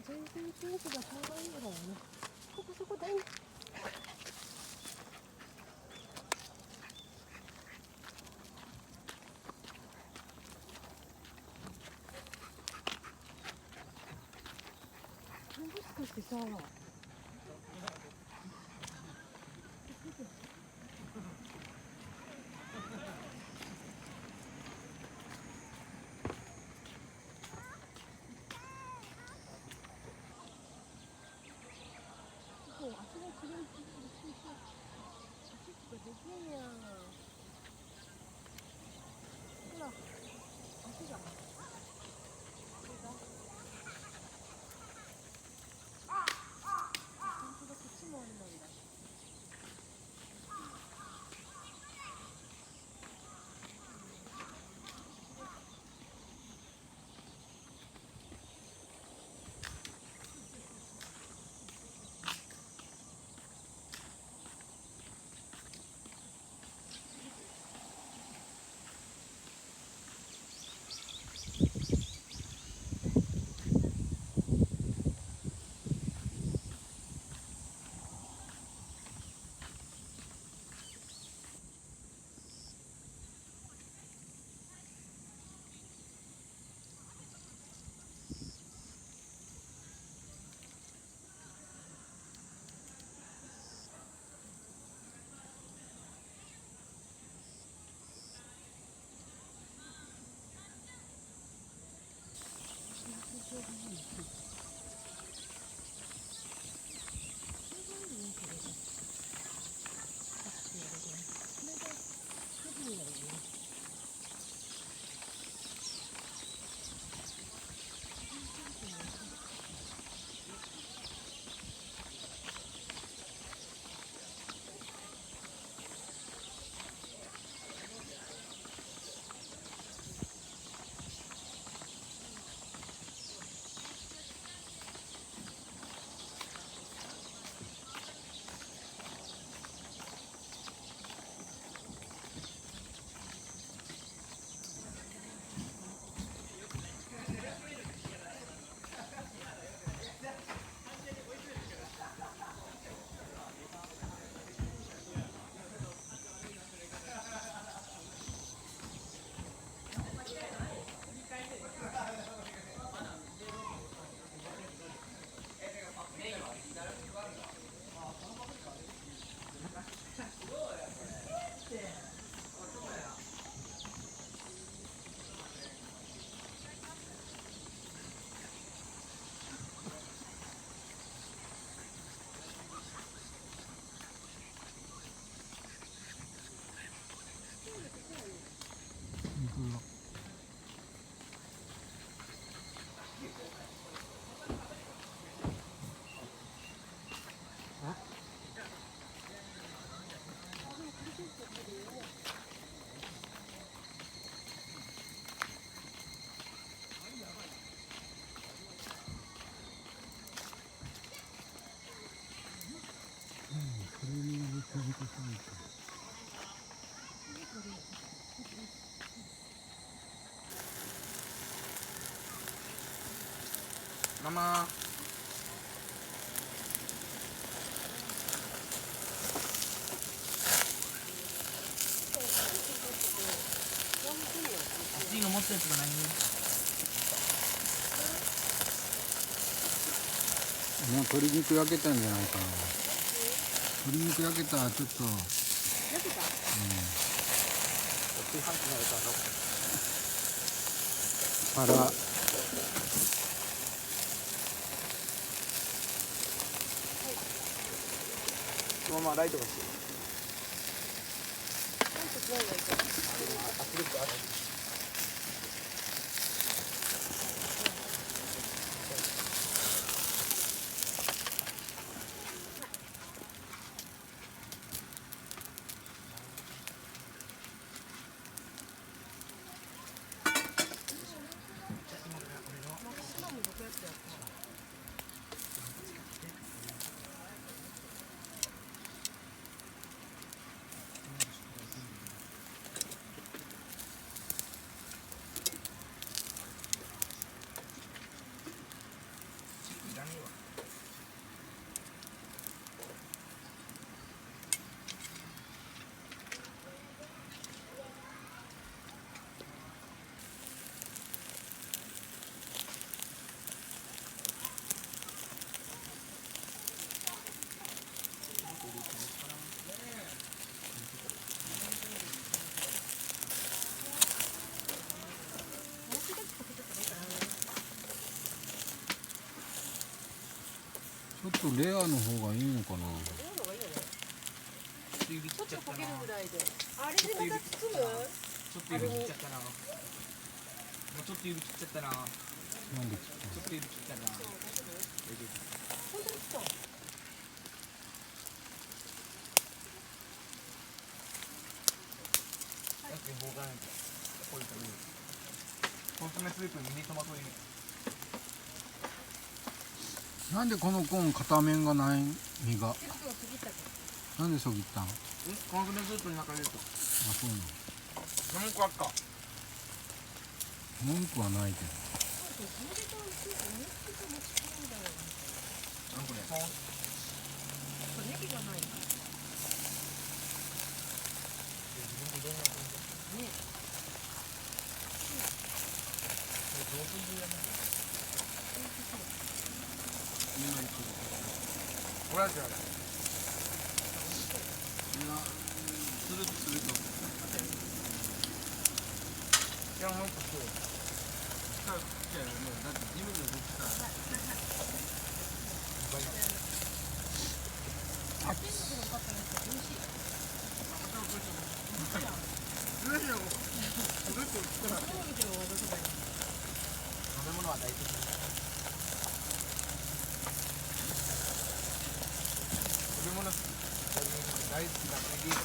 全然雰囲気がちょうどいいぐらいね。そこそこだよね。もしかしてさ、そう、足が違う。足ができんやん。ほら、足が。本当だ、こっちもあれなんだ。ママ熱いの持ったやつがないね。鶏肉焼けたんじゃないかな。鶏肉焼けたらちょっと。焼けた？炊飯器のやつ腹。そのままライトがしてる。ライトつないでいいか。圧力ある。とレアの方がいいのかな。レアのがいいよね。ちょっと指切っちゃったな。ちょっと焦げるぐらいで。あれちょっと指でまた包む？ちょっと指切っちゃったな。もうちょっと指切っちゃったな。なんで切ったちょっと指切っちゃったな。そう、大丈夫？大丈夫。本当に切ったの？さっき棒がないとこいたね。コンソメスープにミニトマト入れ。なんでこのコーン片面がない身が。手袋すぎたけなんでそぎったん。あ、コンソメスープの中に入れると。そうなの。何個あっか。文句はないけど。ど。そうそう、それでとスープ思いっきり持ち込んだよね。何これ。これネギがない。ね。これやつやる。するとすると。いや、もっとそう。だってジムで僕さ。天国のカップのやつ美味しい。どうしよう。どうしよう。そうですよ、どこだよ。食べ物は大切。食べ物大好きなネギート。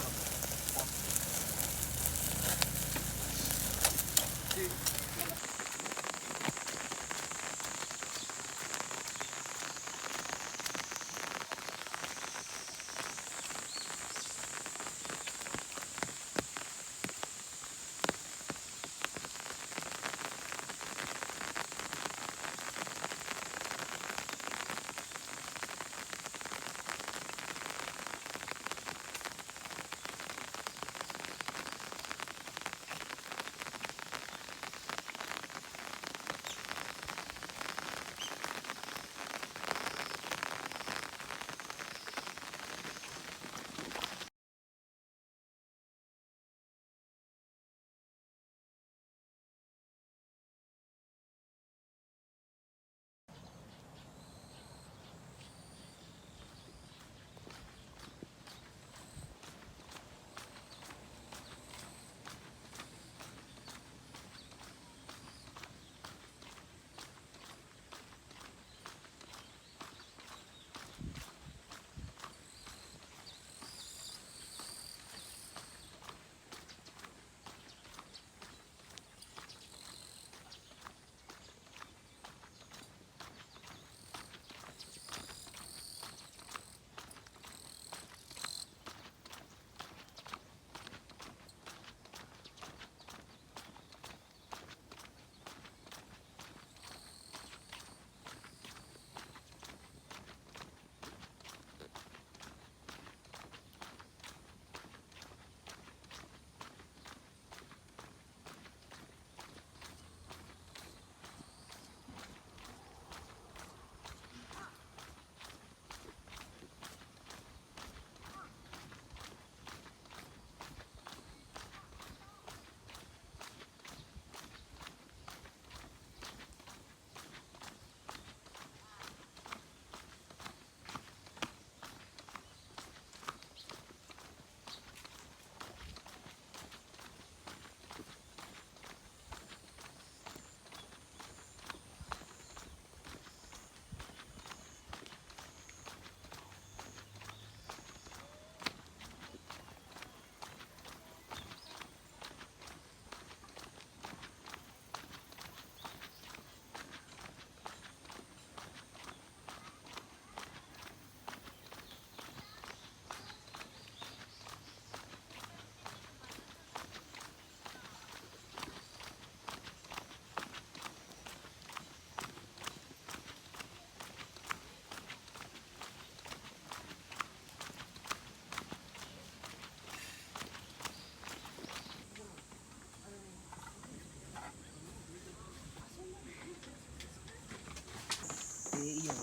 いいよね、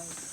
さい。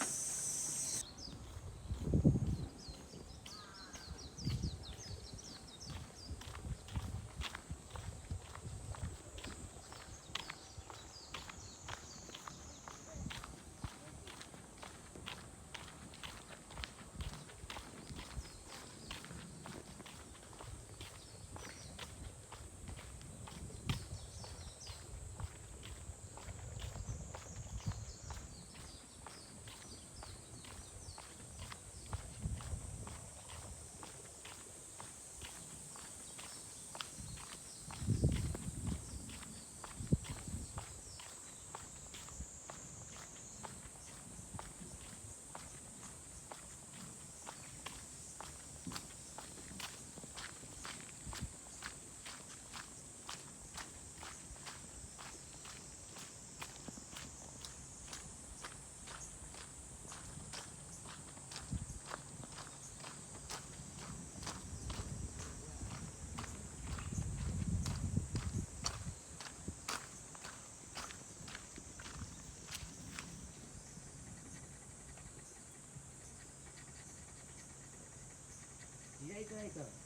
意外とないから。